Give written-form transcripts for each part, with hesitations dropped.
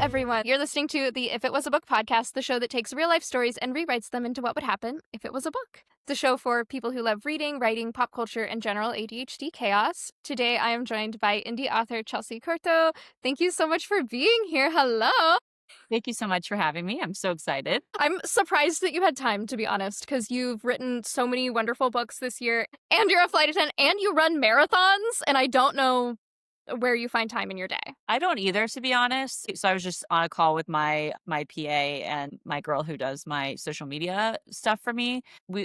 everyone. You're listening to the If It Was a Book podcast, the show that takes real life stories and rewrites them into what would happen if it was a book. The show for people who love reading, writing, pop culture, and general ADHD chaos. Today, I am joined by indie author Chelsea Curto. Thank you so much for being here. Hello. Thank you so much for having me. I'm so excited. I'm surprised that you had time, to be honest, because you've written so many wonderful books this year, and you're a flight attendant, and you run marathons, and I don't know where you find time in your day. I don't either, to be honest. So I was just on a call with my PA and my girl who does my social media stuff for me.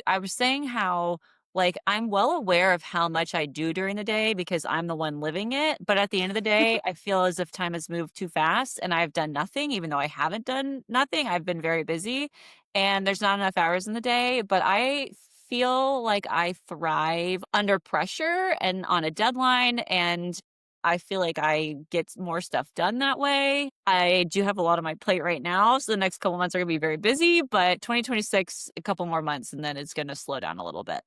I was saying how I'm well aware of how much I do during the day because I'm the one living it. But at the end of the day, I feel as if time has moved too fast and I've done nothing, even though I haven't done nothing. I've been very busy and there's not enough hours in the day. But I feel like I thrive under pressure and on a deadline, and I feel like I get more stuff done that way. I do have a lot on my plate right now, so the next couple months are going to be very busy, but 2026, a couple more months, and then it's going to slow down a little bit.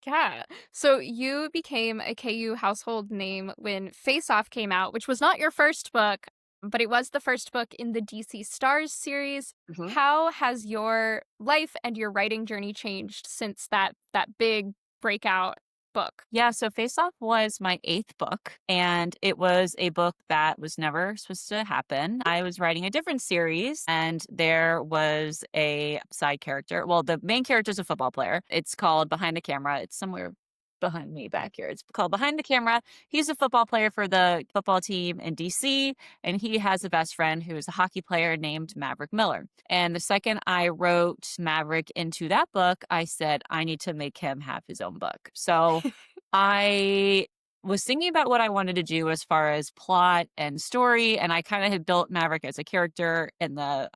Yeah. So you became a KU household name when Face Off came out, which was not your first book, but it was the first book in the DC Stars series. Mhm. How has your life and your writing journey changed since that big breakout book? Yeah, so Face Off was my 8th book, and it was a book that was never supposed to happen. I was writing a different series, and there was a side character. Well, the main character is a football player. It's called Behind the Camera. It's somewhere behind me back here. It's called Behind the Camera. He's a football player for the football team in DC, and he has a best friend who is a hockey player named Maverick Miller. And the second I wrote Maverick into that book, I said, I need to make him have his own book. So I was thinking about what I wanted to do as far as plot and story, and I kind of had built Maverick as a character in the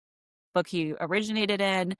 book he originated in.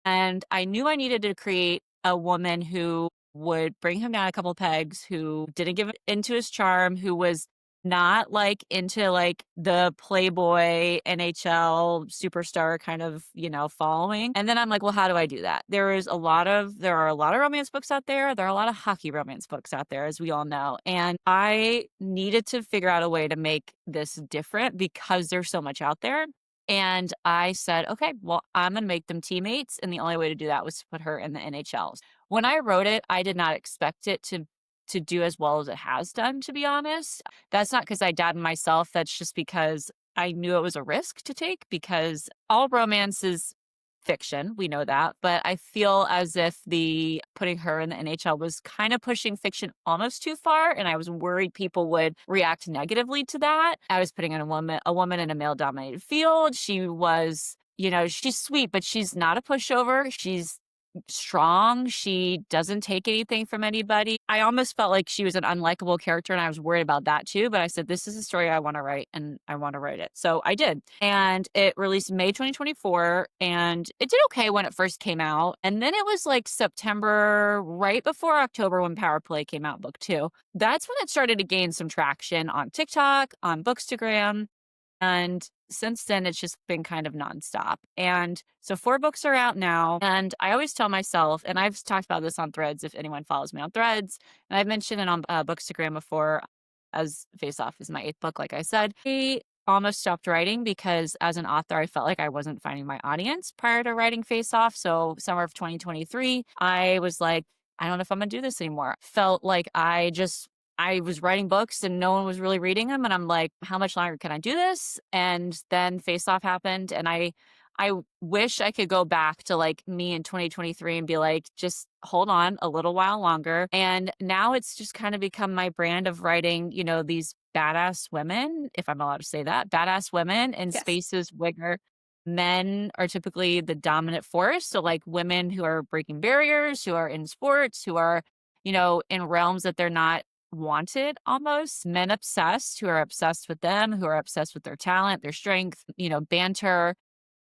And I knew I needed to create a woman who would bring him down a couple pegs, who didn't give into his charm, who was not into the Playboy NHL superstar kind of, following. And then I'm like, well, how do I do that? There are a lot of romance books out there. There are a lot of hockey romance books out there, as we all know. And I needed to figure out a way to make this different because there's so much out there. And I said, okay, well, I'm going to make them teammates. And the only way to do that was to put her in the NHL. When I wrote it, I did not expect it to do as well as it has done, to be honest. That's not because I doubted myself. That's just because I knew it was a risk to take, because all romance is fiction. We know that. But I feel as if the putting her in the NHL was kind of pushing fiction almost too far. And I was worried people would react negatively to that. I was putting in a woman in a male dominated field. She was, she's sweet, but she's not a pushover. She's strong. She doesn't take anything from anybody. I almost felt like she was an unlikable character, and I was worried about that too. But I said, this is a story I want to write, and I want to write it. So I did. And it released May 2024, and it did okay when it first came out. And then it was like September, right before October, when Power Play came out, book 2. That's when it started to gain some traction on TikTok, on Bookstagram. And since then, it's just been kind of nonstop. And so 4 books are out now. And I always tell myself, and I've talked about this on Threads if anyone follows me on Threads, and I've mentioned it on Bookstagram before, as Face Off is my 8th book, like I said. I almost stopped writing because as an author, I felt like I wasn't finding my audience prior to writing Face Off. So summer of 2023, I was like, I don't know if I'm going to do this anymore. Felt like I was writing books and no one was really reading them. And I'm like, how much longer can I do this? And then Face Off happened. And I wish I could go back to me in 2023 and be like, just hold on a little while longer. And now it's just kind of become my brand of writing, these badass women, if I'm allowed to say that, badass women in Yes. spaces where men are typically the dominant force. So women who are breaking barriers, who are in sports, who are, in realms that they're not wanted, almost men obsessed, who are obsessed with them, who are obsessed with their talent, their strength, banter.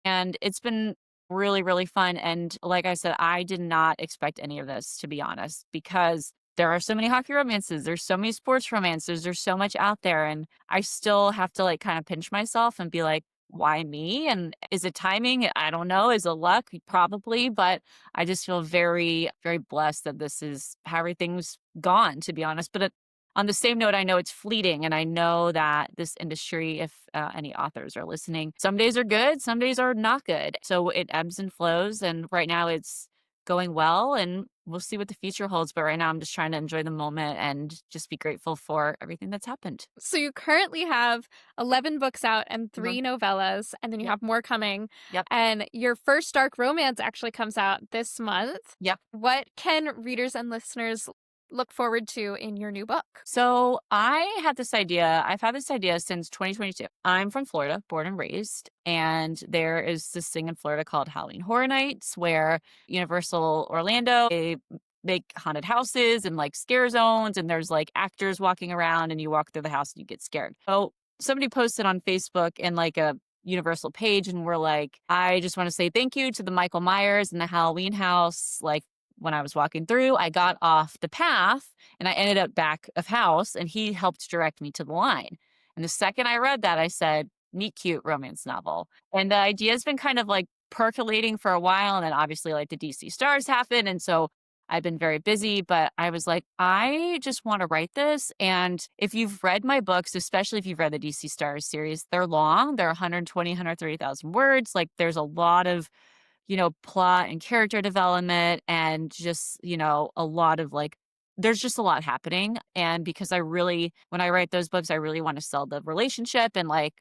And it's been really, really fun. And like I said, I did not expect any of this, to be honest, because there are so many hockey romances. There's so many sports romances. There's so much out there. And I still have to kind of pinch myself and be like, why me? And is it timing? I don't know. Is it luck? Probably. But I just feel very, very blessed that this is how everything's gone, to be honest. But on the same note, I know it's fleeting, and I know that this industry, if any authors are listening, some days are good, some days are not good. So it ebbs and flows. And right now it's going well, and we'll see what the future holds. But right now I'm just trying to enjoy the moment and just be grateful for everything that's happened. So you currently have 11 books out and Mhm. 3 novellas, and then you Yep. have more coming. Yep. And your first dark romance actually comes out this month. Yep. What can readers and listeners look forward to in your new book? So I had this idea. I've had this idea since 2022. I'm from Florida, born and raised. And there is this thing in Florida called Halloween Horror Nights where Universal Orlando, they make haunted houses and like scare zones. And there's like actors walking around and you walk through the house and you get scared. So somebody posted on Facebook in like a Universal page and we're like, I just want to say thank you to the Michael Myers and the Halloween house. Like, when I was walking through, I got off the path and I ended up back of house and he helped direct me to the line. And the second I read that, I said, meet cute romance novel. And the idea has been kind of like percolating for a while. And then obviously like the DC stars happened. And so I've been very busy, but I was like, I just want to write this. And if you've read my books, especially if you've read the DC stars series, they're long. They're 120, 130,000 words. Like there's a lot of plot and character development and just, a lot of like, there's just a lot happening. And because when I write those books, I really want to sell the relationship and like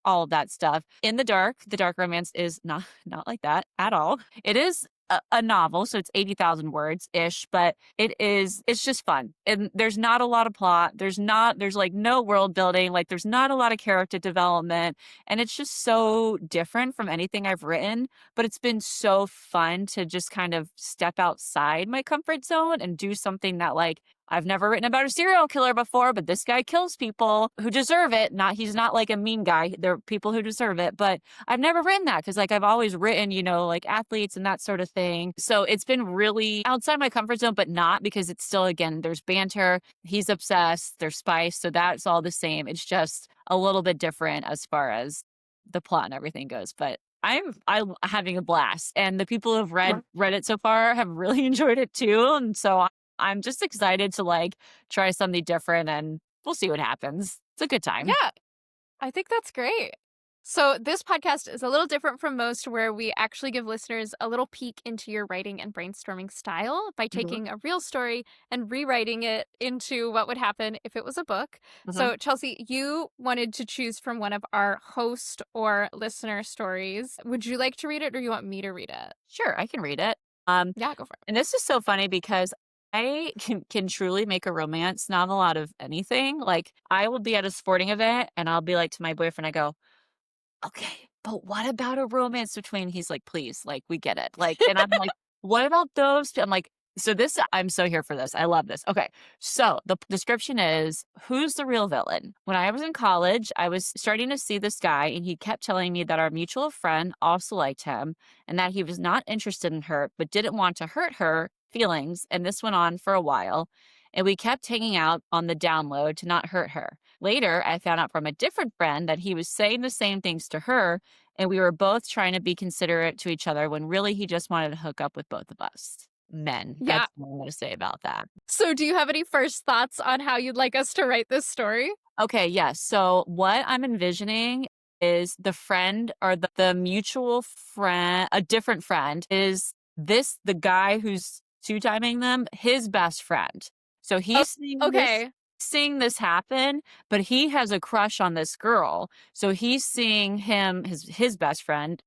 all of that stuff. In the dark romance is not like that at all. It is a novel, so it's 80,000 words ish, but it's just fun. And there's not a lot of plot. There's like no world building. Like there's not a lot of character development. And it's just so different from anything I've written. But it's been so fun to just kind of step outside my comfort zone and do something that like I've never written about a serial killer before, but this guy kills people who deserve it. He's not like a mean guy. There are people who deserve it, but I've never written that because like I've always written, like athletes and that sort of thing. So it's been really outside my comfort zone, but not because it's still, again, there's banter. He's obsessed. There's spice. So that's all the same. It's just a little bit different as far as the plot and everything goes. But I'm having a blast, and the people who have read it so far have really enjoyed it too. And so I'm just excited to like try something different and we'll see what happens. It's a good time. Yeah, I think that's great. So, this podcast is a little different from most, where we actually give listeners a little peek into your writing and brainstorming style by Mhm. taking a real story and rewriting it into what would happen if it was a book. Mhm. So, Chelsea, you wanted to choose from one of our host or listener stories. Would you like to read it or you want me to read it? Sure, I can read it. Um, Yeah, go for it. and this is so funny because I can truly make a romance novel out of anything. Like I will be at a sporting event and I'll be like to my boyfriend, I go, okay, but what about a romance between he's like, please, like, we get it. Like, and I'm like, what about those two? I'm like, so this, I'm so here for this. I love this. Okay. So the description is who's the real villain? When I was in college, I was starting to see this guy and he kept telling me that our mutual friend also liked him and that he was not interested in her, but didn't want to hurt her feelings. And this went on for a while. And we kept hanging out on the download to not hurt her. Later, I found out from a different friend that he was saying the same things to her, and we were both trying to be considerate to each other when really he just wanted to hook up with both of us. Men. Yeah. That's what I'm going to say about that. So, do you have any first thoughts on how you'd like us to write this story? Okay, yes. So, what I'm envisioning is the friend or the mutual friend, a different friend, is the guy who's two timing them, his best friend. So, Oh, he's okay. seeing this happen, but he has a crush on this girl. So he's seeing his best friend,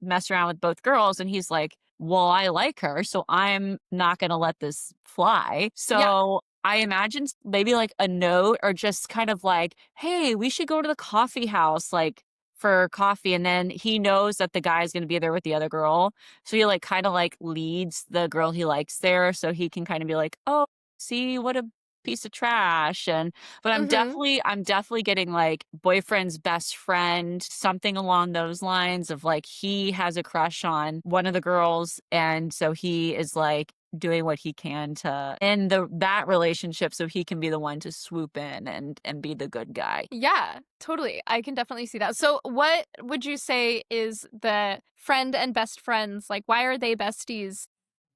mess around with both girls, and he's like, well, I like her, so I'm not gonna let this fly. Yeah. So I imagine maybe like a note or just kind of like, hey, we should go to the coffee house, like for coffee. And then he knows that the guy's gonna be there with the other girl. So he like kind of like leads the girl he likes there so he can kind of be like, oh, see what a piece of trash. But Mm-hmm. I'm definitely getting like boyfriend's best friend, something along those lines of like he has a crush on one of the girls, and so he is like doing what he can to end that relationship so he can be the one to swoop in and be the good guy. Yeah, totally. I can definitely see that. So, what would you say is the friend and best friends? Like, why are they besties?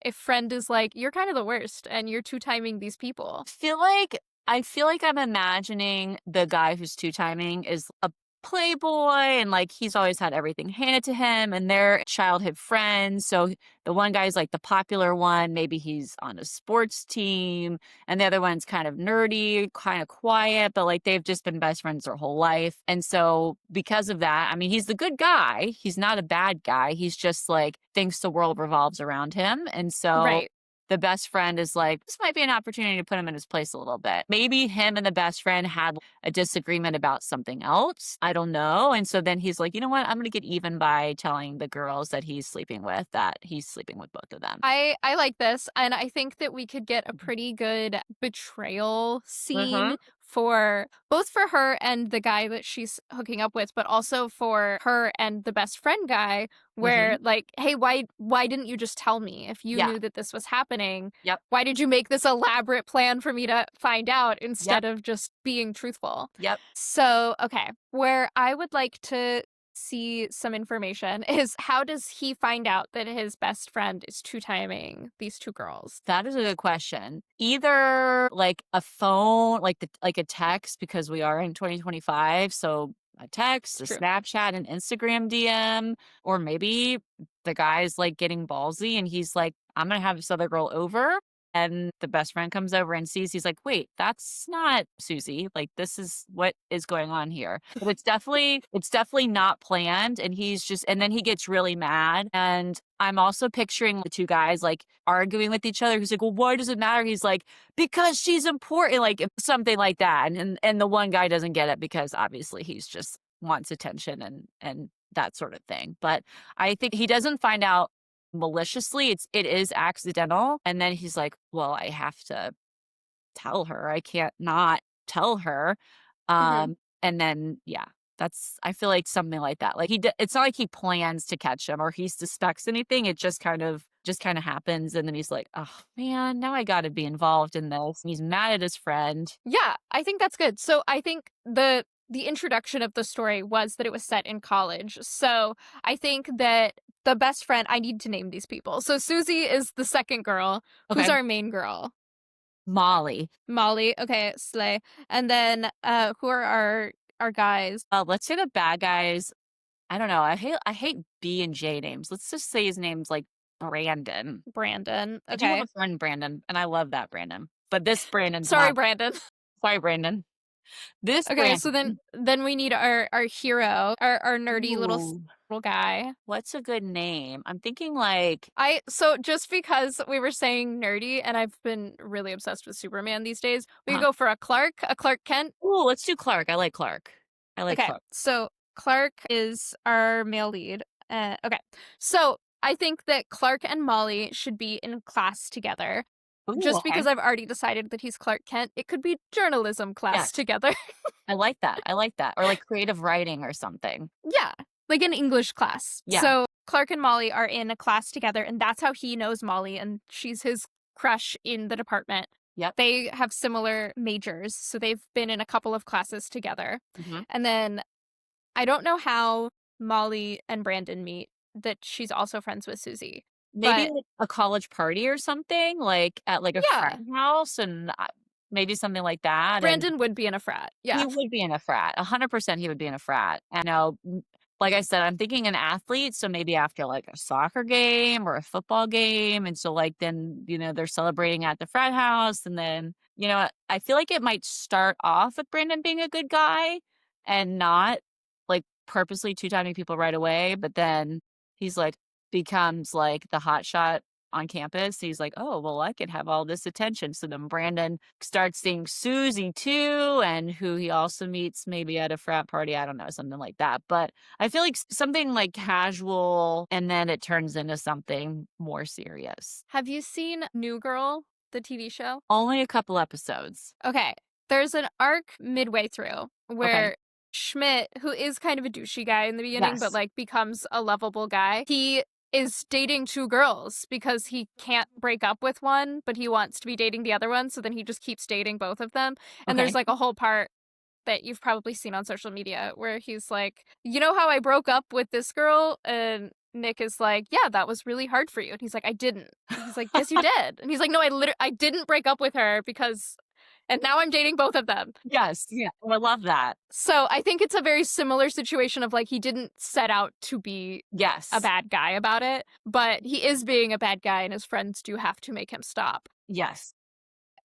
If friend is like, you're kind of the worst and you're two timing these people. I feel like I feel like I'm imagining the guy who's two-timing is a playboy and, like, he's always had everything handed to him, and they're childhood friends, so the one guy's, like, the popular one, maybe he's on a sports team, and the other one's kind of nerdy, kinda quiet, but, like, they've just been best friends their whole life, and so because of that, I mean, he's the good guy, he's not a bad guy, he's just, like, thinks the world revolves around him, and so Right. the best friend is like, this might be an opportunity to put him in his place a little bit. Maybe him and the best friend had a disagreement about something else. I don't know. And so then he's like, you know what? I'm going to get even by telling the girls that he's sleeping with that he's sleeping with both of them. I like this, and I think that we could get a pretty good betrayal Mm-hmm. scene for both for her and the guy that she's hooking up with, but also for her and the best friend guy, Mm-hmm. where like, hey, why didn't you just tell me if you Yeah. knew that this was happening? Yep. Why did you make this elaborate plan for me to find out Yep. instead of just being truthful? Yep. So, okay, where I would like to see some information is how does he find out that his best friend is two-timing these two girls? That is a good question. Either like a phone, like a text, because we are in 2025. So a text, a True. Snapchat, an Instagram DM, or maybe the guy's like getting ballsy and he's like, I'm gonna have this other girl over. And the best friend comes over and sees, he's like, wait, that's not Susie. Like, this is what is going on here. But it's definitely not planned. And he's just, and then he gets really mad. And I'm also picturing the two guys like arguing with each other. He's like, well, why does it matter? He's like, because she's important, like something like that. And the one guy doesn't get it because obviously he's just wants attention and that sort of thing. But I think he doesn't find out maliciously. It is accidental. And then he's like, well, I have to tell her. I can't not tell her. Hmm. And then yeah, that's I feel like something like that. Like it's not like he plans to catch him or he suspects anything. It just kind of happens and then he's like, "Oh man, now I got to be involved in this." And he's mad at his friend. Yeah, I think that's good. So I think the introduction of the story was that it was set in college. So I think that the best friend, I need to name these people. So Susie is the second girl. Who's Okay. our main girl? Molly. Molly. Okay, Slay. And then who are our guys? Let's say the bad guys. I don't know. I hate B and J names. Let's just say his name's like Brandon. Brandon. I do have Okay. a friend, Brandon, and I love that Brandon. But this Brandon's Sorry, not. Brandon. Sorry, Brandon. This Okay, so then Brandon. then we need our hero, our nerdy Ooh, little guy. what's a good name? I'm thinking like, So just because we were saying nerdy and I've been really obsessed with Superman these days, we could uh go for a Clark Kent. ooh, let's do Clark. I like Clark. I like Okay, Clark. so Clark is our male lead. Okay, so I think that Clark and Molly should be in class together. Ooh, Just okay. because I've already decided that he's Clark Kent, it could be journalism class Yes, together. I like that. I like that. Or like creative writing or something. Yeah, like an English class. Yeah. So Clark and Molly are in a class together, and that's how he knows Molly, and she's his crush in the department. Yep. They have similar majors, so they've been in a couple of classes together. Hmm. And then I don't know how Molly and Brandon meet, that she's also friends with Susie. Maybe But like a college party or something, like at like a yeah, friend house and maybe something like that. And Brandon would be in a frat. he Yeah. would be in a frat. 100% he would be in a frat. And now, like I said, I'm thinking an athlete, so maybe after like a soccer game or a football game, and so like then, they're celebrating at the frat house and then, I feel like it might start off with Brandon being a good guy and not like purposely two-timing people right away, but then he's like becomes like the hot shot on campus. He's like, "Oh, well, I could have all this attention." So then Brandon starts seeing Susie too, and who he also meets maybe at a frat party. I don't know, something like that. But I feel like something like casual, and then it turns into something more serious. Have you seen New Girl, the TV show? Only a couple episodes. Okay. There's an arc midway through Okay. where Schmidt, who is kind of a douchey guy in the beginning, but Yes. like becomes a lovable guy, he is dating two girls because he can't break up with one, but he wants to be dating the other one. So then he just keeps dating both of them. And there's Okay. like a whole part that you've probably seen on social media where he's like, you know how I broke up with this girl? And Nick is like, yeah, that was really hard for you. And he's like, I didn't. And he's like, yes, you did. And he's like, no, I didn't break up with her because and now I'm dating both of them. Yes. Yeah. I love that. So I think it's a very similar situation of like he didn't set out to be Yes. a bad guy about it, but he is being a bad guy and his friends do have to make him stop. Yes.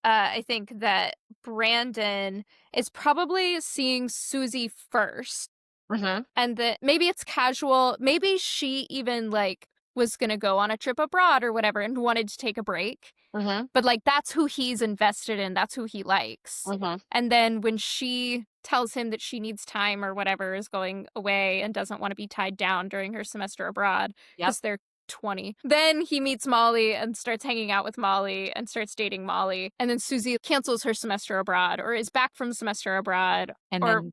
I think that Brandon is probably seeing Susie first, Mm-hmm. and that maybe it's casual. Maybe she even like was gonna go on a trip abroad or whatever and wanted to take a break. Mm-hmm. But like that's who he's invested in. That's who he likes. Mm-hmm. And then when she tells him that she needs time or whatever, is going away and doesn't want to be tied down during her semester abroad Yep. because they're 20. Then he meets Molly and starts hanging out with Molly and starts dating Molly. And then Susie cancels her semester abroad or is back from semester abroad. And or then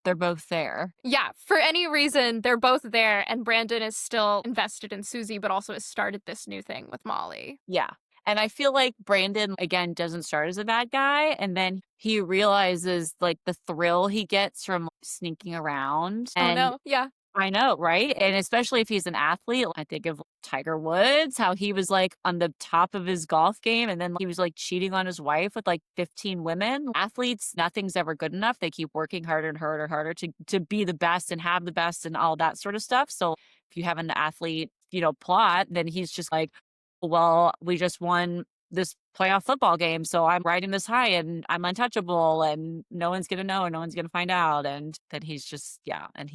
they're both there. yeah, for any reason, they're both there and Brandon is still invested in Susie, but also has started this new thing with Molly. Yeah. And I feel like Brandon, again, doesn't start as a bad guy. And then he realizes like the thrill he gets from sneaking around. Oh And no, yeah. I know, right? And especially if he's an athlete, I think of Tiger Woods, how he was like on the top of his golf game and then he was like cheating on his wife with like 15 women. Athletes, nothing's ever good enough. They keep working harder and harder and harder to be the best and have the best and all that sort of stuff. So if you have an athlete, plot, then he's just like, well, we just won this playoff football game, so I'm riding this high and I'm untouchable and no one's going to know and no one's going to find out. And then he's just, and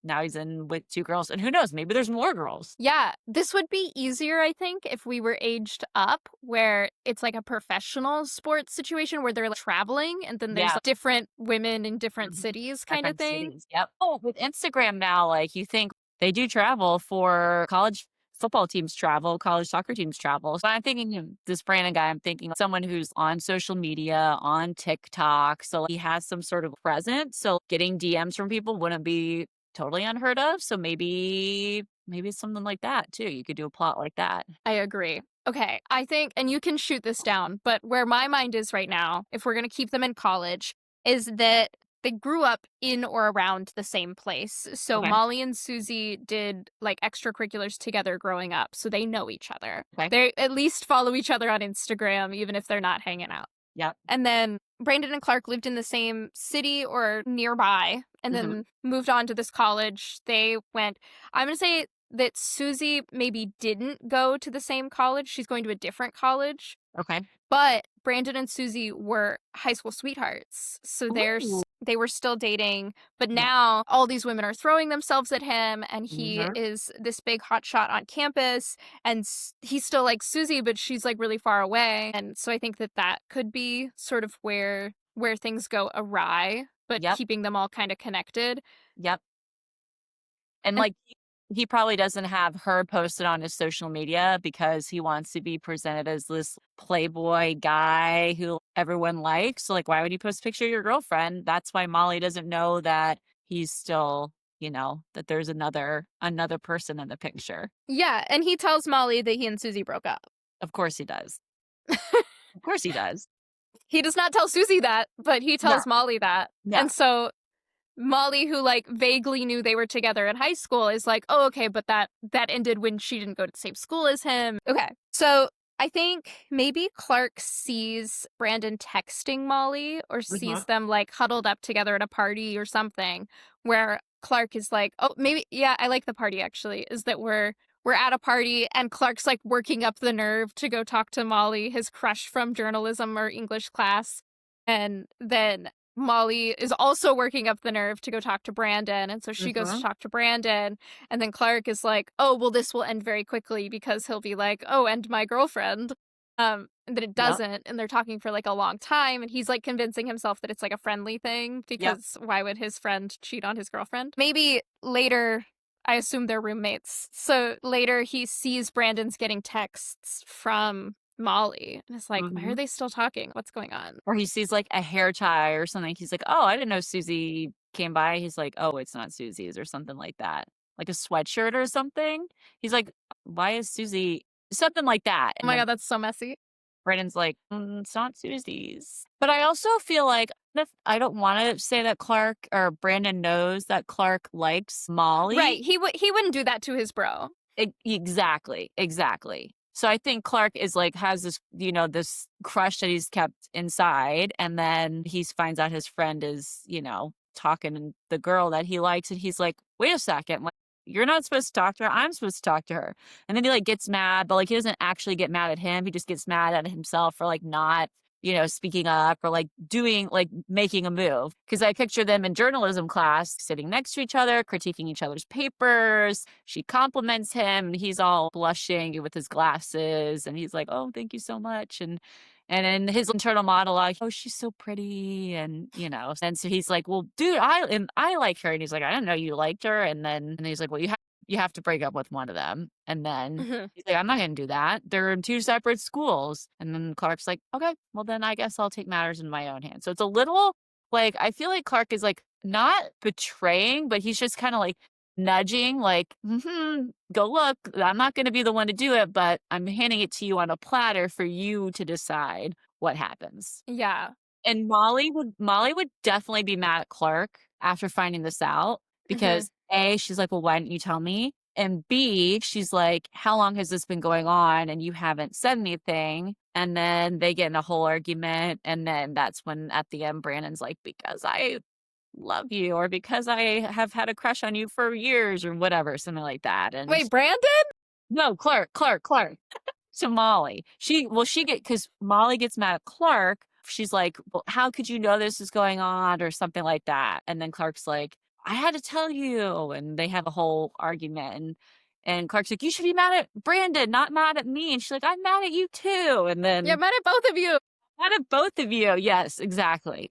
now he's in with 2 girls and who knows, maybe there's more girls. Yeah, this would be easier, I think, if we were aged up, where it's like a professional sports situation where they're like, traveling and then there's like, different women in different cities kind of thing. Cities. Yep. Oh, with Instagram now, like you think they do travel for college football teams travel, college soccer teams travel. So I'm thinking this Brandon guy, I'm thinking someone who's on social media, on TikTok. So he has some sort of presence. So getting DMs from people wouldn't be totally unheard of. So maybe it's something like that too. You could do a plot like that. I agree. Okay, I think, and you can shoot this down, but where my mind is right now, if we're going to keep them in college, is that they grew up in or around the same place. So Okay. Molly and Susie did like extracurriculars together growing up, so they know each other. Okay. They at least follow each other on Instagram, even if they're not hanging out. Yep. And then Brandon and Clark lived in the same city or nearby and then moved on to this college. They went, I'm going to say that Susie maybe didn't go to the same college. She's going to a different college. Okay. But Brandon and Susie were high school sweethearts. So they were still dating. But now all these women are throwing themselves at him. And he is this big hotshot on campus. And he still likes Susie, but she's like really far away. And so I think that could be sort of where things go awry, but keeping them all kind of connected. Yep. And like he probably doesn't have her posted on his social media because he wants to be presented as this playboy guy who everyone likes. So like, why would you post a picture of your girlfriend? That's why Molly doesn't know that he's still, that there's another person in the picture. Yeah. And he tells Molly that he and Susie broke up. Of course he does. Of course he does. He does not tell Susie that, but he tells Molly that. Yeah. And so Molly, who like vaguely knew they were together in high school, is like, oh, okay, but that ended when she didn't go to the same school as him. Okay. So I think maybe Clark sees Brandon texting Molly or sees them like huddled up together at a party or something where Clark is like, oh, maybe, yeah, I like the party actually, is that we're at a party and Clark's like working up the nerve to go talk to Molly, his crush from journalism or English class. And then Molly is also working up the nerve to go talk to Brandon. And so she goes to talk to Brandon. And then Clark is like, oh, well, this will end very quickly because he'll be like, oh, and my girlfriend. And then it doesn't. And they're talking for like a long time. And he's like convincing himself that it's like a friendly thing because why would his friend cheat on his girlfriend? Maybe later, I assume they're roommates. So later he sees Brandon's getting texts from Molly and it's like, why are they still talking? What's going on? Or he sees like a hair tie or something. He's like, oh, I didn't know Susie came by. He's like, oh, it's not Susie's or something like that. Like a sweatshirt or something. He's like, why is Susie? Something like that. And oh my God, that's so messy. Brandon's like, it's not Susie's. But I also feel like I don't want to say that Clark or Brandon knows that Clark likes Molly. Right. He wouldn't do that to his bro. Exactly. So I think Clark is like, has this, this crush that he's kept inside. And then he finds out his friend is, talking to the girl that he likes. And he's like, wait a second. Like, you're not supposed to talk to her. I'm supposed to talk to her. And then he like gets mad, but like he doesn't actually get mad at him. He just gets mad at himself for like not, speaking up or like doing, like making a move. Cause I picture them in journalism class sitting next to each other, critiquing each other's papers. She compliments him and he's all blushing with his glasses. And he's like, oh, thank you so much. And in his internal monologue, oh, she's so pretty. And so he's like, well, dude, I like her. And he's like, I didn't know you liked her. And he's like, well, you have to break up with one of them. And then Mhm. he's like, I'm not going to do that. They're in two separate schools. And then Clark's like, okay, well, then I guess I'll take matters in my own hands. So it's a little like, I feel like Clark is like not betraying, but he's just kind of like nudging, like, go look. I'm not going to be the one to do it, but I'm handing it to you on a platter for you to decide what happens. Yeah. And Molly would definitely be mad at Clark after finding this out Mhm. because A, she's like, well, why didn't you tell me? And B, she's like, how long has this been going on and you haven't said anything? And then they get in a whole argument. And then that's when at the end, Brandon's like, because I love you or because I have had a crush on you for years or whatever, something like that. And Wait, Brandon? no, Clark. To Molly. Because Molly gets mad at Clark. She's like, well, how could you know this is going on or something like that? And then Clark's like, I had to tell you. And they have a whole argument. And Clark's like, you should be mad at Brandon, not mad at me. And she's like, I'm mad at you too. And Yeah, then mad at both of you. mad at both of you. Yes, exactly.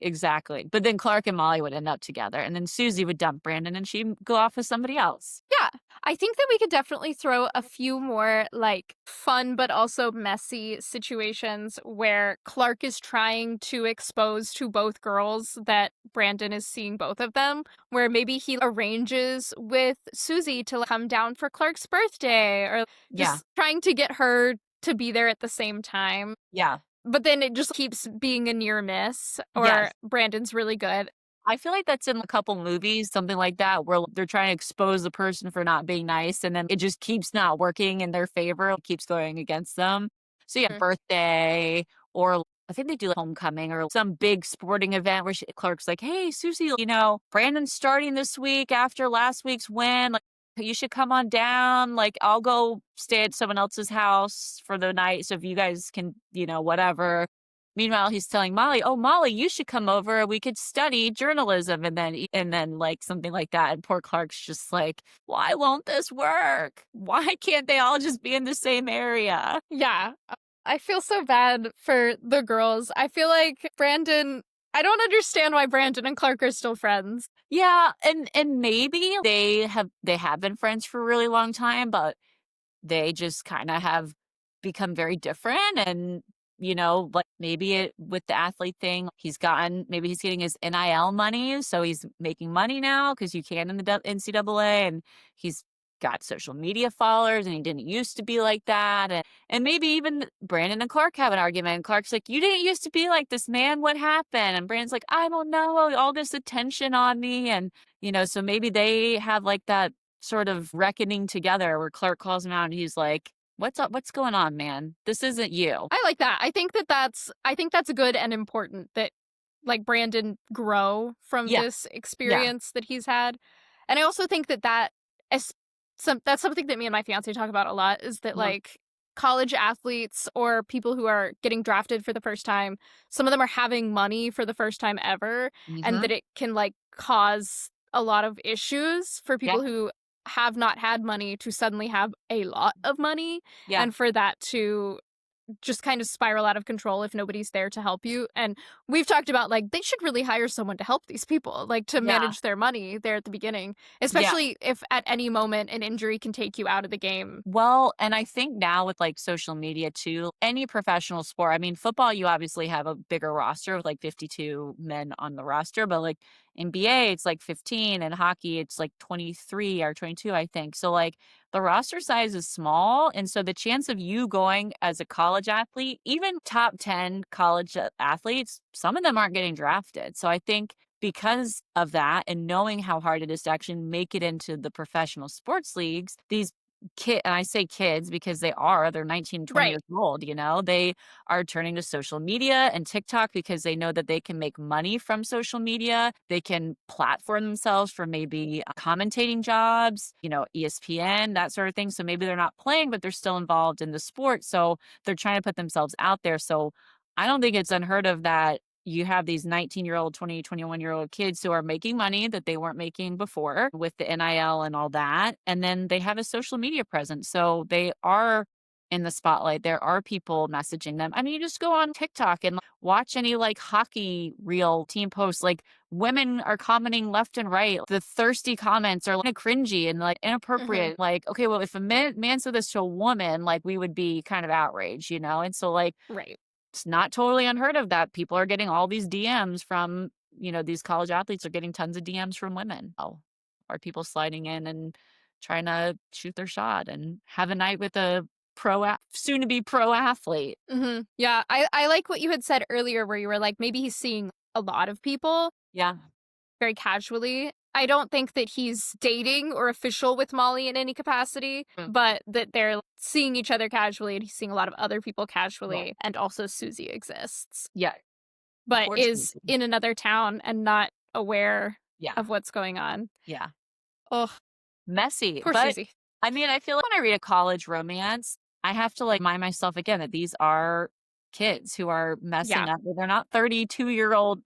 But then Clark and Molly would end up together. And then Susie would dump Brandon and she'd go off with somebody else. Yeah, I think that we could definitely throw a few more like fun but also messy situations where Clark is trying to expose to both girls that Brandon is seeing both of them, where maybe he arranges with Susie to come down for Clark's birthday or Yeah. just trying to get her to be there at the same time. Yeah. But then it just keeps being a near miss, or Yes. Brandon's really good. I feel like that's in a couple movies, something like that, where they're trying to expose the person for not being nice, and then it just keeps not working in their favor. It keeps going against them. So yeah, Mhm. birthday, or I think they do like homecoming or some big sporting event where Clark's like, hey, Susie, Brandon's starting this week after last week's win. Like, you should come on down. Like, I'll go stay at someone else's house for the night. So if you guys can, whatever. Meanwhile, he's telling Molly, "Oh, Molly, you should come over. We could study journalism." And then like something like that. And poor Clark's just like, "Why won't this work? Why can't they all just be in the same area?" Yeah. I feel so bad for the girls. I feel like I don't understand why Brandon and Clark are still friends. Yeah, and maybe they have been friends for a really long time, but they just kind of have become very different. And like maybe with the athlete thing, maybe he's getting his NIL money, so he's making money now because you can in the NCAA, and he's got social media followers and he didn't used to be like that. And maybe even Brandon and Clark have an argument, and Clark's like, you didn't used to be like this, man, what happened? And Brandon's like, I don't know, all this attention on me. And so maybe they have like that sort of reckoning together where Clark calls him out and he's like, what's up? What's going on, man? This isn't you. I like that. I think that's good and important that like Brandon grow from Yeah. this Yeah. experience that he's had. And I also think that is that's something that me and my fiance talk about a lot is that Uh-huh. like college athletes or people who are getting drafted for the first time, some of them are having money for the first time ever, and Mm-hmm. that it can like cause a lot of issues for Yeah. people who have not had money to suddenly have a lot of money, Yeah. and for that to just kind of spiral out of control if nobody's there to help you. And we've talked about like they should really hire someone to help these people, like to Yeah. manage their money there at the beginning, Yeah. especially if at any moment an injury can take you out of the game. Well, and I think now with like social media too, any professional sport, I mean, football, you obviously have a bigger roster with like 52 men on the roster, but like NBA, it's like 15, and hockey, it's like 23 or 22, I think. So like the roster size is small. And so the chance of you going as a college athlete, even top 10 college athletes, some of them aren't getting drafted. So I think because of that and knowing how hard it is to actually make it into the professional sports leagues, these and I say kids because they're 19, 20 Right. years old, they are turning to social media and TikTok because they know that they can make money from social media. They can platform themselves for maybe commentating jobs, ESPN, that sort of thing. So maybe they're not playing, but they're still involved in the sport. So they're trying to put themselves out there. So I don't think it's unheard of that you have these 19-year-old, 20, 21-year-old kids who are making money that they weren't making before with the NIL and all that. And then they have a social media presence. So they are in the spotlight. There are people messaging them. I mean, you just go on TikTok and watch any like hockey reel team posts. Like women are commenting left and right. The thirsty comments are like cringy and like Hmm. inappropriate. Like, okay, well, if a man said this to a woman, like we would be kind of outraged, And so like Right. it's not totally unheard of that people are getting all these DMs from, these college athletes are getting tons of DMs from women. Oh, are people sliding in and trying to shoot their shot and have a night with a soon to be pro athlete? Yeah, I like what you had said earlier where you were like, maybe he's seeing a lot of people Yeah. very casually. I don't think that he's dating or official with Molly in any capacity, Mm. but that they're seeing each other casually and he's seeing a lot of other people Right. casually. And also Susie exists, Yeah. but Poor is Susie. in another town and not aware Yeah. of what's going on. Yeah. Oh, Messy. poor But Susie. I mean, I feel like when I read a college romance, I have to like mind myself again that these are kids who are Yeah. messing up. They're not 32-year-old,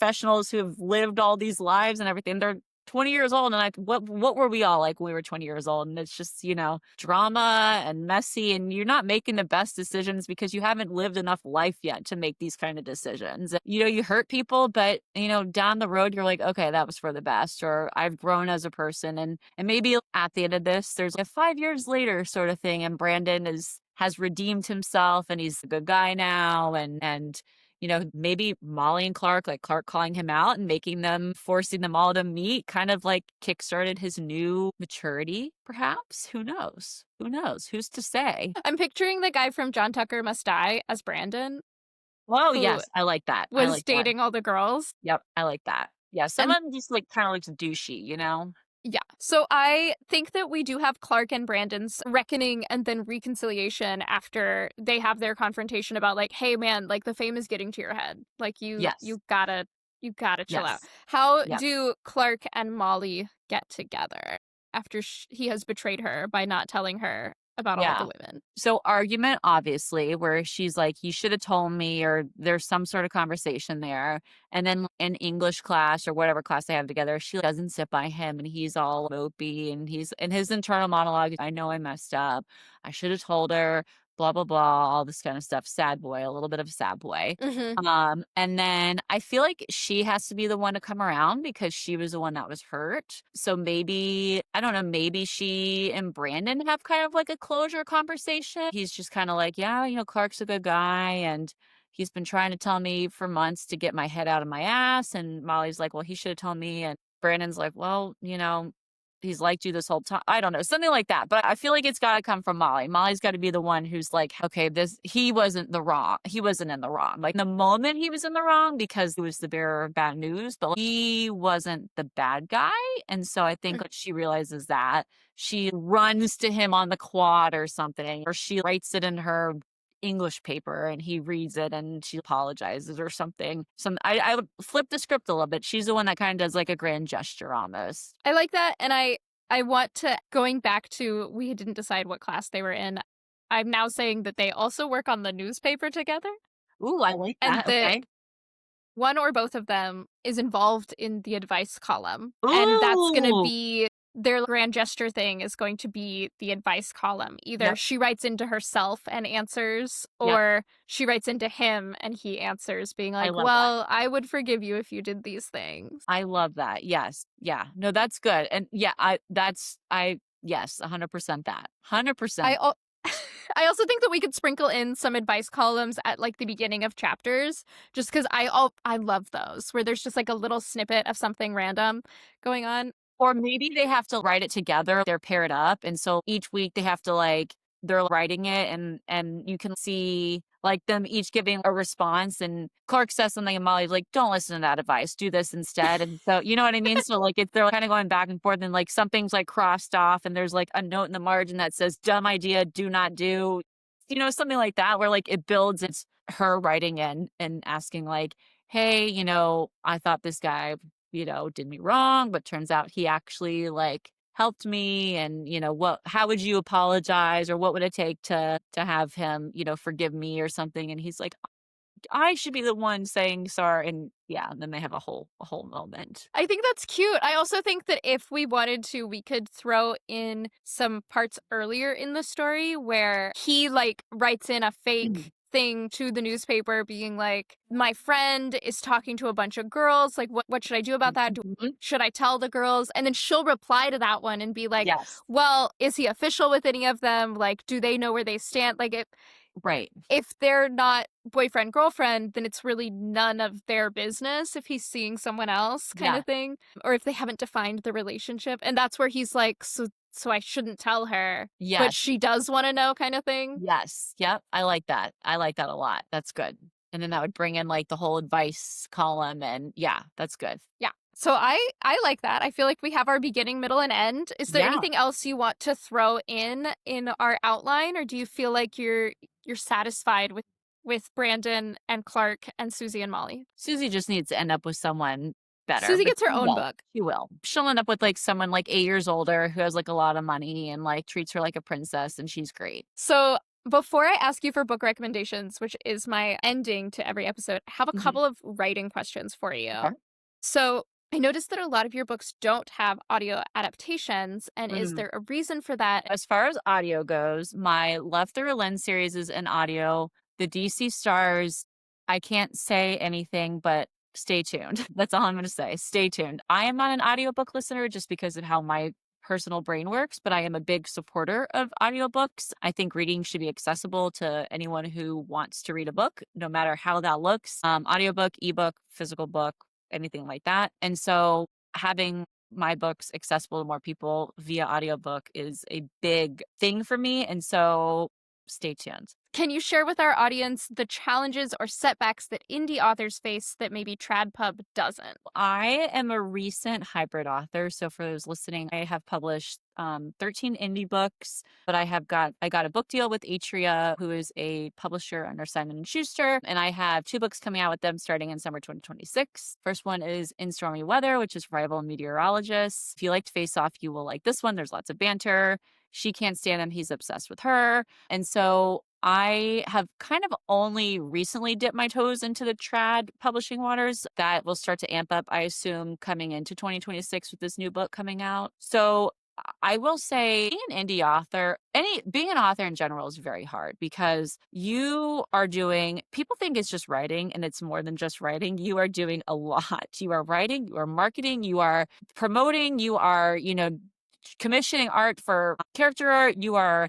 professionals who have lived all these lives and everything. They're 20 years old. And like, what were we all like when we were 20 years old? And it's just, drama and messy. And you're not making the best decisions because you haven't lived enough life yet to make these kind of decisions. You hurt people, but, down the road, you're like, okay, that was for the best. Or I've grown as a person. And maybe at the end of this, there's a 5 years later sort of thing. And Brandon has redeemed himself and he's a good guy now. And maybe Molly and Clark, like Clark calling him out and forcing them all to meet, kind of like kickstarted his new maturity, perhaps. Who knows? Who knows? Who's to say? I'm picturing the guy from John Tucker Must Die as Brandon, Oh, who yes. I like that. I was like that. dating all the girls. Yep. I like that. Yeah. And Someone just like kind of looks douchey. yeah, so I think that we do have Clark and Brandon's reckoning and then reconciliation after they have their confrontation about like, hey man, like the fame is getting to your head. Like you Yes. you gotta chill out. Yes. How Yep. do Clark and Molly get together after he has betrayed her by not telling her about all of the Yeah. women? So argument, obviously, where she's like, you should have told me, or there's some sort of conversation there. And then in English class or whatever class they have together, she doesn't sit by him and he's all mopey and he's in his internal monologue. I know I messed up. I should have told her, blah, blah, blah, all this kind of stuff. Sad boy, a little bit of a sad boy. Mm-hmm. And then I feel like she has to be the one to come around because she was the one that was hurt. So maybe, I don't know, maybe she and Brandon have kind of like a closure conversation. He's just kind of like, yeah, Clark's a good guy and he's been trying to tell me for months to get my head out of my ass. And Molly's like, well, he should have told me. And Brandon's like, well, he's liked you this whole time. I don't know, something like that. But I feel like it's got to come from Molly. Molly's got to be the one who's like, okay, he wasn't in the wrong. Like the moment he was in the wrong because he was the bearer of bad news, but like, he wasn't the bad guy. And so I think like, she realizes that she runs to him on the quad or something, or she writes it in her English paper and he reads it and she apologizes or something. I would flip the script a little bit. She's the one that kind of does like a grand gesture almost. I like that, and I want to, going back to, we didn't decide what class they were in. I'm now saying that they also work on the newspaper together, Ooh, I like and that. that Okay. one or both of them is involved in the advice column. And that's going to Ooh. be their grand gesture thing, is going to be the advice column. Either Yep. she writes into herself and answers, Yep. or she writes into him and he answers, being I like, love that. well, I would forgive you if you did these things. I love that. Yes. Yeah. No, that's good. And yeah, yes, 100% that. 100%. I al- I also think that we could sprinkle in some advice columns at like the beginning of chapters, just because I love those where there's just like a little snippet of something random going on. Or maybe they have to write it together. They're paired up. And so each week they have to like they're writing it and you can see like them each giving a response and Clark says something and Molly's like, don't listen to that advice, do this instead. And so you know what I mean? So like if they're kind of going back and forth and like something's like crossed off and there's like a note in the margin that says dumb idea, do not do, something like that where like it builds. It's her writing in and asking like, hey, I thought this guy, did me wrong, but turns out he actually like helped me. And, how would you apologize or what would it take to have him, forgive me or something? And he's like, I should be the one saying sorry. And yeah, and then they have a whole moment. I think that's cute. I also think that if we wanted to, we could throw in some parts earlier in the story where he like writes in a fake thing to the newspaper being like, my friend is talking to a bunch of girls. Like, what should I do about that? Mhm. Should I tell the girls? And then she'll reply to that one and be like, Yes. well, is he official with any of them? Like, do they know where they stand? Like, Right. if they're not boyfriend, girlfriend, then it's really none of their business if he's seeing someone else kind Yeah. of thing. Or if they haven't defined the relationship. And that's where he's like, so I shouldn't tell her. But Yes. she does want to know kind of thing. Yes. Yep. I like that. I like that a lot. That's good. And then that would bring in like the whole advice column and yeah, that's good. Yeah. So I like that. I feel like we have our beginning, middle, and end. Is there Yeah. anything else you want to throw in our outline, or do you feel like you're satisfied with Brandon and Clark and Susie and Molly? Susie just needs to end up with someone better. Susie but gets her she own will. book. She will. She'll end up with like someone like 8 years older who has like a lot of money and like treats her like a princess and she's great. So before I ask you for book recommendations, which is my ending to every episode, I have a couple of writing questions for you. Okay. So I noticed that a lot of your books don't have audio adaptations, and is there a reason for that? As far as audio goes, my Love Through a Lens series is an audio. The DC Stars, I can't say anything, but stay tuned. That's all I'm going to say. Stay tuned. I am not an audiobook listener just because of how my personal brain works, but I am a big supporter of audiobooks. I think reading should be accessible to anyone who wants to read a book, no matter how that looks. Audiobook, ebook, physical book, anything like that. And so having my books accessible to more people via audiobook is a big thing for me. And so stay tuned. Can you share with our audience the challenges or setbacks that indie authors face that maybe TradPub doesn't? I am a recent hybrid author. So for those listening, I have published 13 indie books, but I got a book deal with Atria, who is a publisher under Simon & Schuster, and I have 2 books coming out with them starting in summer 2026. First one is In Stormy Weather, which is for rival meteorologists. If you liked Face Off, you will like this one. There's lots of banter. She can't stand him. He's obsessed with her. And so I have kind of only recently dipped my toes into the trad publishing waters. That will start to amp up, I assume, coming into 2026 with this new book coming out. So I will say being an indie author, being an author in general is very hard because you are doing, people think it's just writing and it's more than just writing. You are doing a lot. You are writing, you are marketing, you are promoting, you are, commissioning art for character art, you are,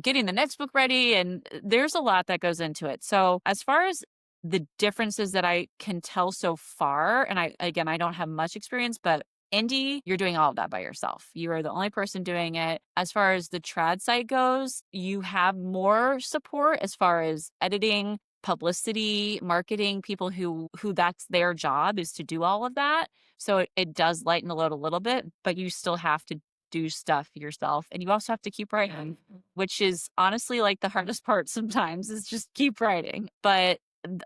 getting the next book ready. And there's a lot that goes into it. So as far as the differences that I can tell so far, and I don't have much experience, but indie, you're doing all of that by yourself. You are the only person doing it. As far as the trad site goes, you have more support as far as editing, publicity, marketing, people who that's their job is to do all of that. So it does lighten the load a little bit, but you still have to do stuff yourself. And you also have to keep writing, which is honestly like the hardest part sometimes is just keep writing. But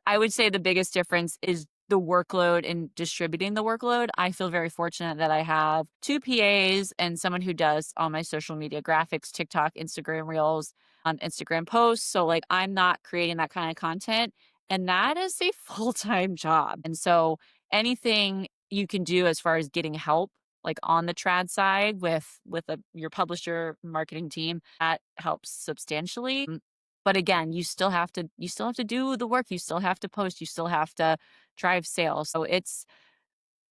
I would say the biggest difference is the workload and distributing the workload. I feel very fortunate that I have 2 PAs and someone who does all my social media graphics, TikTok, Instagram reels, Instagram posts. So like I'm not creating that kind of content. And that is a full-time job. And so anything you can do as far as getting help, like on the trad side with your publisher marketing team, that helps substantially. But again, you still have to do the work. You still have to post. You still have to drive sales. So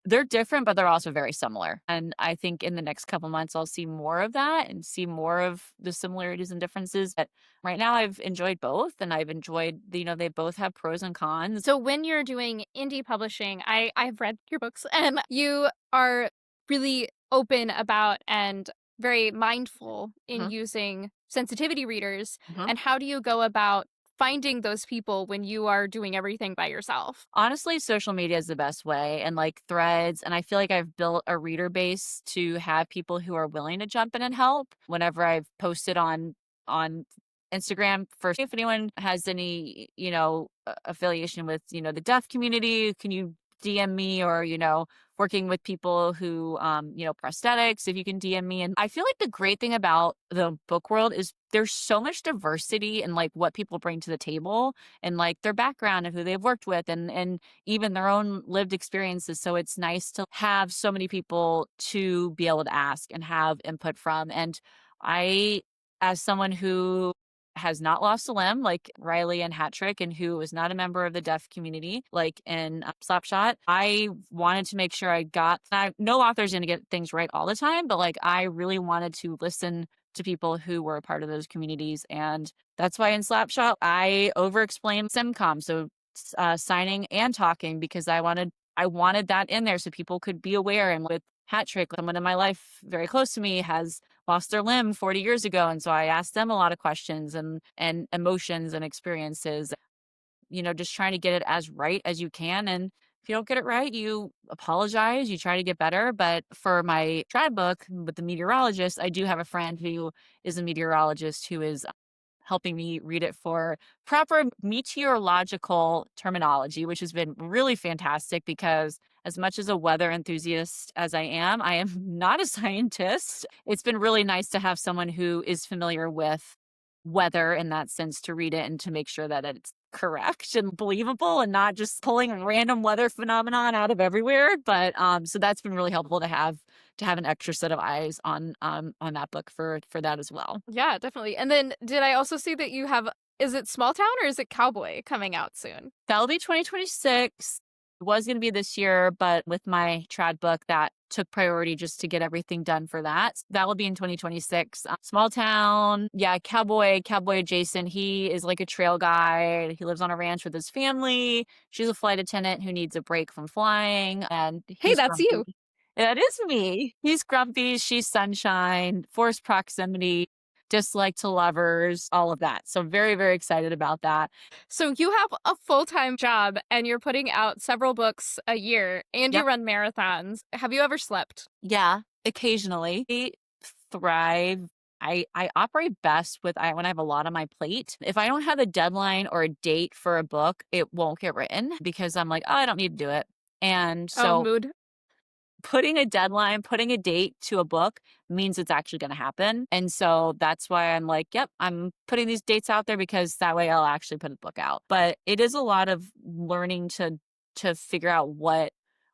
they're different, but they're also very similar. And I think in the next couple months, I'll see more of that and see more of the similarities and differences. But right now I've enjoyed both and I've enjoyed, they both have pros and cons. So when you're doing indie publishing, I've read your books and you are really open about and very mindful in using sensitivity readers? Mhm. And how do you go about finding those people when you are doing everything by yourself? Honestly, social media is the best way, and like threads. And I feel like I've built a reader base to have people who are willing to jump in and help. Whenever I've posted on Instagram, for if anyone has any, affiliation with, the deaf community, can you DM me, or, working with people who, prosthetics, if you can DM me. And I feel like the great thing about the book world is there's so much diversity in like what people bring to the table, and like their background and who they've worked with, and even their own lived experiences. So it's nice to have so many people to be able to ask and have input from. And I, as someone who has not lost a limb like Riley and Hattrick, and who is not a member of the deaf community like in Slapshot, I wanted to make sure no author's going to get things right all the time, but like I really wanted to listen to people who were a part of those communities. And that's why in Slapshot, I over-explained SimCom, so signing and talking, because I wanted that in there so people could be aware. And with Hat Trick, someone in my life very close to me has lost their limb 40 years ago, and so I asked them a lot of questions and emotions and experiences. Just trying to get it as right as you can. And if you don't get it right, you apologize, you try to get better. But for my trad book with the meteorologist, I do have a friend who is a meteorologist who is helping me read it for proper meteorological terminology, which has been really fantastic, because as much as a weather enthusiast as I am not a scientist. It's been really nice to have someone who is familiar with weather in that sense to read it and to make sure that it's correct and believable, and not just pulling random weather phenomenon out of everywhere. But so that's been really helpful to have an extra set of eyes on that book for that as well. Yeah, definitely. And then did I also see that you have, is it Small Town or is it Cowboy coming out soon? That'll be 2026. It was going to be this year, but with my trad book, that took priority just to get everything done for that. That will be in 2026. Small Town, yeah, Cowboy Jason. He is like a trail guide. He lives on a ranch with his family. She's a flight attendant who needs a break from flying, and Hey, he's that's you. grumpy. That is me. He's grumpy. She's sunshine, forced proximity, dislike to lovers, all of that. So very, very excited about that. So you have a full-time job and you're putting out several books a year and you Yep. run marathons. Have you ever slept? Yeah, occasionally. I thrive. I operate best when I have a lot on my plate. If I don't have a deadline or a date for a book, it won't get written, because I'm like, oh, I don't need to do it. And Oh, so mood. putting a deadline, putting a date to a book means it's actually going to happen. And so that's why I'm like, yep, I'm putting these dates out there, because that way I'll actually put a book out. But it is a lot of learning to figure out what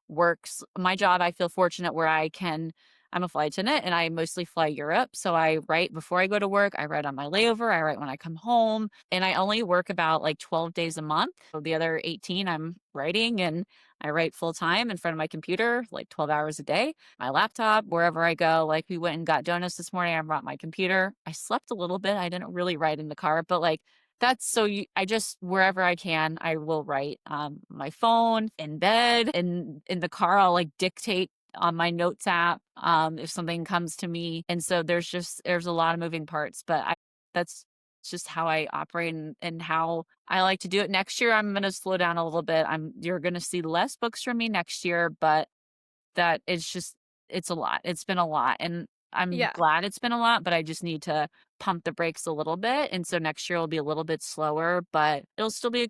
works. My job, I feel fortunate where I'm a flight attendant and I mostly fly Europe. So I write before I go to work, I write on my layover, I write when I come home, and I only work about like 12 days a month. So the other 18 I'm writing, and I write full time in front of my computer, like 12 hours a day, my laptop, wherever I go. Like we went and got donuts this morning. I brought my computer. I slept a little bit. I didn't really write in the car, but like I just, wherever I can, I will write. My phone, in bed, in the car, I'll like dictate on my notes app if something comes to me. And so there's a lot of moving parts, but that's just how I operate, and how I like to do it. Next year I'm going to slow down a little bit. You're going to see less books from me next year, but it's a lot. It's been a lot, and I'm Yeah. glad it's been a lot, but I just need to pump the brakes a little bit. And so next year will be a little bit slower, but it'll still be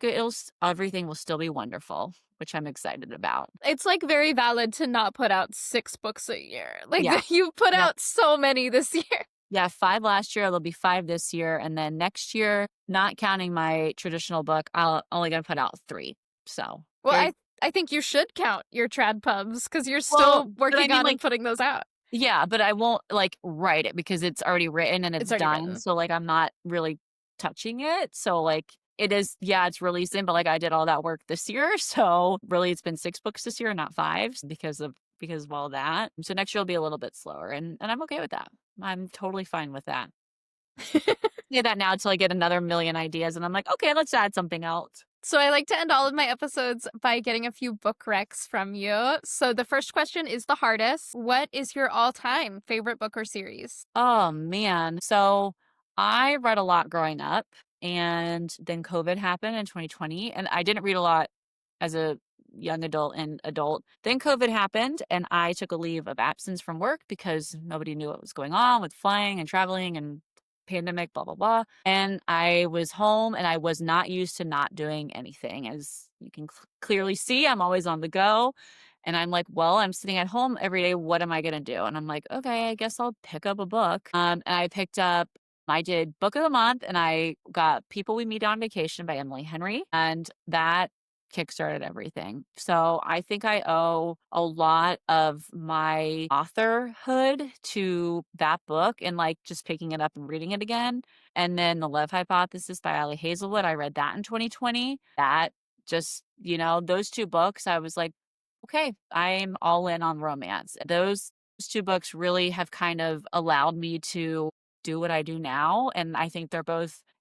everything will still be wonderful, which I'm excited about. It's like very valid to not put out 6 books a year. Like Yeah. you put Yep. out so many this year. Yeah, 5 last year, there'll be 5 this year, and then next year, not counting my traditional book, I'll only gonna put out 3. So, Well, very I think you should count your trad pubs because you're well, still but I working mean, on and like, putting those out. yeah, but I won't, like, write it because it's already written and It's it's already done, written. so, like, I'm not really touching it. So, like, it's releasing, but, like, I did all that work this year, so really it's been 6 books this year, not 5, because of all that. So next year will be a little bit slower, and I'm okay with that. I'm totally fine with that. Say that now till I get another million ideas, and I'm like, "Okay, let's add something else." So I like to end all of my episodes by getting a few book recs from you. So the first question is the hardest. What is your all-time favorite book or series? Oh, man. So I read a lot growing up, and then COVID happened in 2020, and I didn't read a lot as a young adult and adult. Then COVID happened, and I took a leave of absence from work because nobody knew what was going on with flying and traveling and pandemic, blah, blah, blah. And I was home and I was not used to not doing anything. As you can clearly see, I'm always on the go. And I'm like, well, I'm sitting at home every day. What am I going to do? And I'm like, okay, I guess I'll pick up a book. And I did book of the month and I got People We Meet on Vacation by Emily Henry. And that kickstarted everything. So I think I owe a lot of my authorhood to that book and like just picking it up and reading it again. And then The Love Hypothesis by Ali Hazelwood, I read that in 2020. That just, those two books, I was like, okay, I'm all in on romance. Those two books really have kind of allowed me to do what I do now. And I think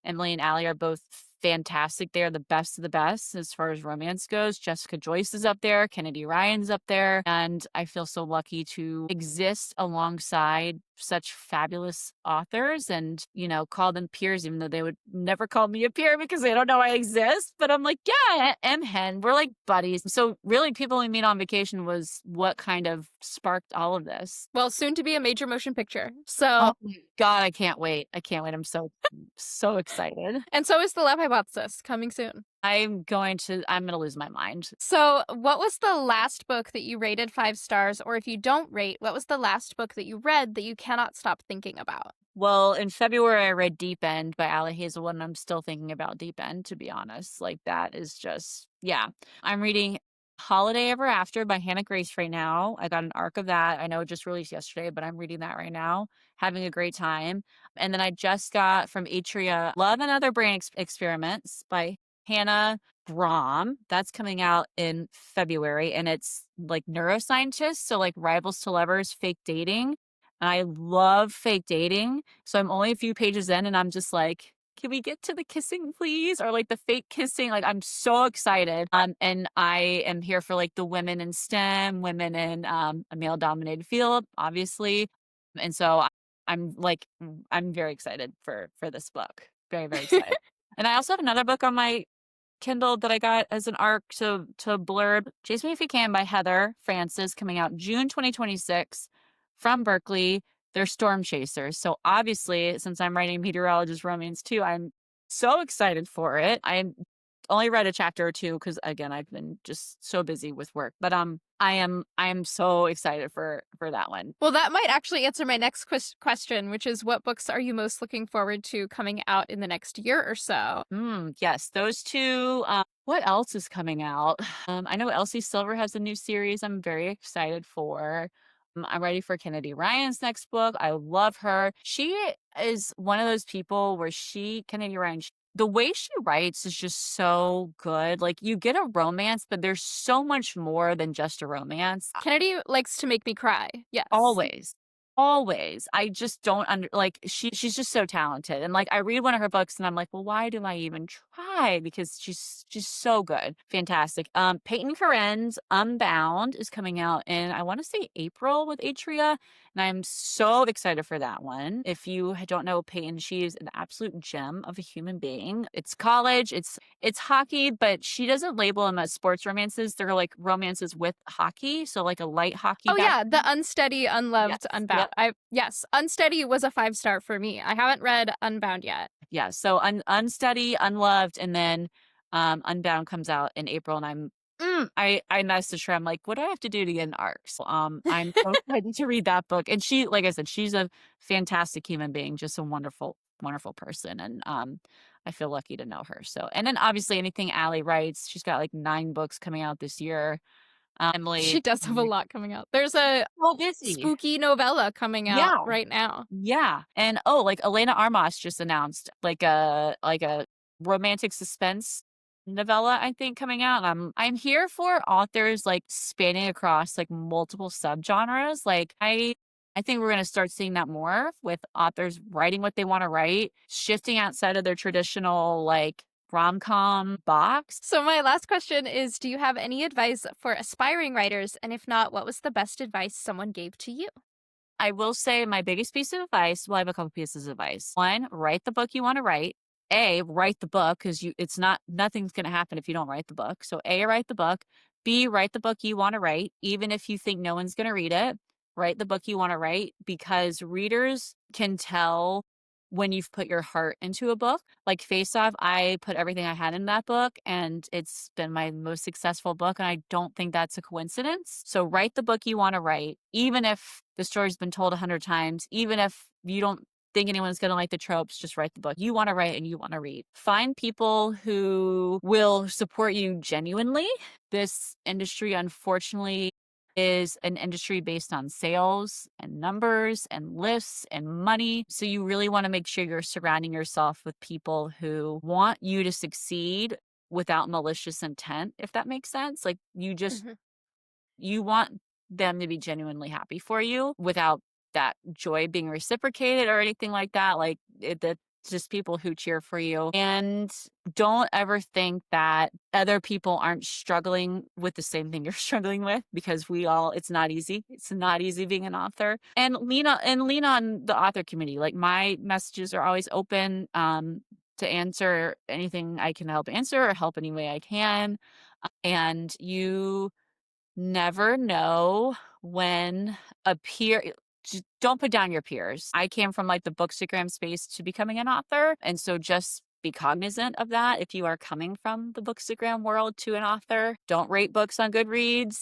Emily and Allie are both fantastic. They are the best of the best as far as romance goes. Jessica Joyce is up there, Kennedy Ryan's up there. And I feel so lucky to exist alongside such fabulous authors and, call them peers, even though they would never call me a peer because they don't know I exist. But I'm like, yeah, M. Hen, we're like buddies. So really, People We Meet on Vacation was what kind of sparked all of this. Well, soon to be a major motion picture. So, oh my God, I can't wait. I'm so excited. And so is The Love Hypothesis coming soon. I'm going to lose my mind. So what was the last book that you rated 5 stars? Or if you don't rate, what was the last book that you read that you cannot stop thinking about? Well, in February, I read Deep End by Ali Hazelwood, and I'm still thinking about Deep End, to be honest. Like, that is just, yeah. I'm reading Holiday Ever After by Hannah Grace right now. I got an arc of that. I know it just released yesterday, but I'm reading that right now, having a great time. And then I just got from Atria Love and Other Brain Experiments by Hannah Brom. That's coming out in February, and it's like neuroscientists, so like rivals to lovers, fake dating. I love fake dating. So I'm only a few pages in and I'm just like, can we get to the kissing, please? Or like the fake kissing. Like, I'm so excited. And I am here for like the women in STEM, women in a male dominated field, obviously. And so I'm very excited for this book. Very, very excited. And I also have another book on my Kindle that I got as an arc to blurb, Chase Me If You Can by Heather Francis, coming out June 2026 from Berkeley. They're storm chasers. So obviously, since I'm writing meteorologist romance too, I'm so excited for it. I only read a chapter or two because again, I've been just so busy with work. But I am so excited for that one. Well, that might actually answer my next question, which is what books are you most looking forward to coming out in the next year or so? Yes, those two. What else is coming out? I know Elsie Silver has a new series I'm very excited for. I'm ready for Kennedy Ryan's next book. I love her. She is one of those people where Kennedy Ryan, the way she writes is just so good. Like, you get a romance, but there's so much more than just a romance. Kennedy likes to make me cry. Yes. Always. Always. I just don't she's just so talented. And like, I read one of her books and I'm like, well, why do I even try? Because she's just so good. Fantastic. Peyton Corin's Unbound is coming out in, I want to say April with Atria. And I'm so excited for that one. If you don't know Peyton, she is an absolute gem of a human being. It's college, it's hockey, but she doesn't label them as sports romances. They're like romances with hockey. So like a light hockey. Oh yeah, the Unsteady, Unloved, Yes. Unbound. Yep. Yes, Unsteady was a 5-star for me. I haven't read Unbound yet. Yeah, so Unsteady, Unloved, and then Unbound comes out in April, and I messaged her. I'm like, what do I have to do to get an arc? So I'm so excited to read that book. And she, like I said, she's a fantastic human being, just a wonderful, wonderful person. And I feel lucky to know her. So, and then obviously anything Allie writes, she's got like 9 books coming out this year. Emily, she does have a lot coming out. There's a spooky novella coming out right now. Yeah. And like Elena Armas just announced like a romantic suspense novella, I think, coming out. And I'm here for authors like spanning across like multiple subgenres. Like, I think we're going to start seeing that more with authors writing what they want to write, shifting outside of their traditional like rom-com box. So my last question is, do you have any advice for aspiring writers? And if not, what was the best advice someone gave to you? I will say my biggest piece of advice, well, I have a couple pieces of advice. One, write the book you want to write. Write the book because nothing's going to happen if you don't write the book. So write the book. B, write the book you want to write, even if you think no one's going to read it. Write the book you want to write because readers can tell when you've put your heart into a book. Like Face Off, I put everything I had in that book and it's been my most successful book. And I don't think that's a coincidence. So write the book you want to write, even if the story's been told 100 times, even if you don't think anyone's going to like the tropes, just write the book you want to write and you want to read. Find people who will support you genuinely. This industry, unfortunately, is an industry based on sales and numbers and lists and money. So you really want to make sure you're surrounding yourself with people who want you to succeed without malicious intent, if that makes sense. Like you want them to be genuinely happy for you without that joy being reciprocated or anything like that. Like that's just people who cheer for you. And don't ever think that other people aren't struggling with the same thing you're struggling with, because it's not easy. It's not easy being an author. And lean on the author community. Like my messages are always open to answer anything I can help answer or help any way I can. And you never know when a peer, just don't put down your peers. I came from like the Bookstagram space to becoming an author. And so just be cognizant of that. If you are coming from the Bookstagram world to an author, don't rate books on Goodreads.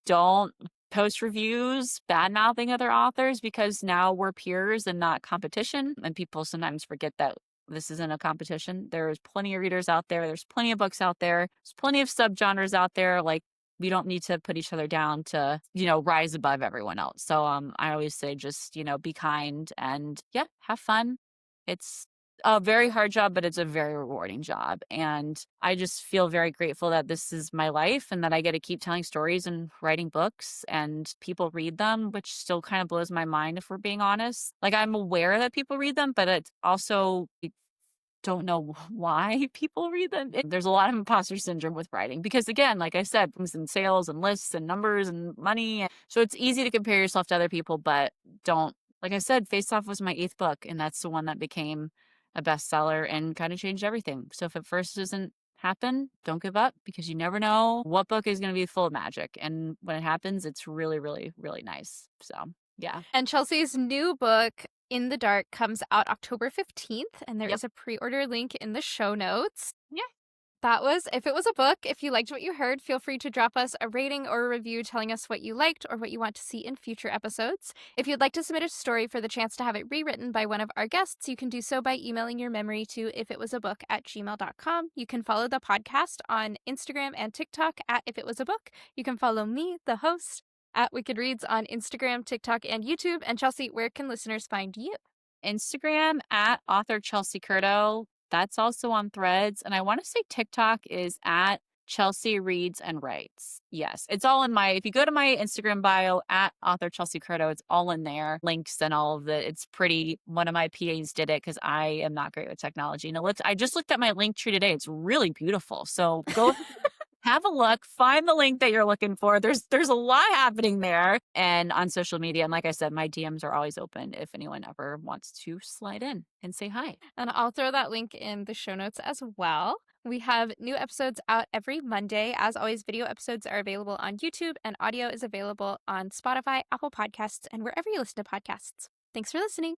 Don't post reviews bad mouthing other authors, because now we're peers and not competition. And people sometimes forget that this isn't a competition. There's plenty of readers out there. There's plenty of books out there. There's plenty of subgenres out there. Like, we don't need to put each other down to, rise above everyone else. So I always say just, be kind and have fun. It's a very hard job, but it's a very rewarding job. And I just feel very grateful that this is my life and that I get to keep telling stories and writing books and people read them, which still kind of blows my mind if we're being honest. Like, I'm aware that people read them, but it's also don't know why people read them. There's a lot of imposter syndrome with writing because, again, like I said, things in sales and lists and numbers and money. So it's easy to compare yourself to other people, but don't. Like I said, Face Off was my 8th book, and that's the one that became a bestseller and kind of changed everything. So if at first doesn't happen, don't give up, because you never know what book is going to be full of magic. And when it happens, it's really, really, really nice. So yeah. And Chelsea's new book, In the Dark, comes out October 15th, and there is a pre-order link in the show notes. Yeah. That was If It Was a Book. If you liked what you heard, feel free to drop us a rating or a review telling us what you liked or what you want to see in future episodes. If you'd like to submit a story for the chance to have it rewritten by one of our guests, you can do so by emailing your memory to ifitwasabook@gmail.com. You can follow the podcast on Instagram and TikTok at If It Was a Book. You can follow me, the host, at Wicked Reads on Instagram, TikTok, and YouTube. And Chelsea, where can listeners find you? Instagram at Author Chelsea Curto. That's also on Threads. And I want to say TikTok is at Chelsea Reads and Writes. Yes, it's all in if you go to my Instagram bio at Author Chelsea Curto, it's all in there. Links and all of it. It's pretty. One of my PAs did it because I am not great with technology. And I just looked at my link tree today. It's really beautiful. So go have a look, find the link that you're looking for. There's a lot happening there and on social media. And like I said, my DMs are always open if anyone ever wants to slide in and say hi. And I'll throw that link in the show notes as well. We have new episodes out every Monday. As always, video episodes are available on YouTube, and audio is available on Spotify, Apple Podcasts, and wherever you listen to podcasts. Thanks for listening.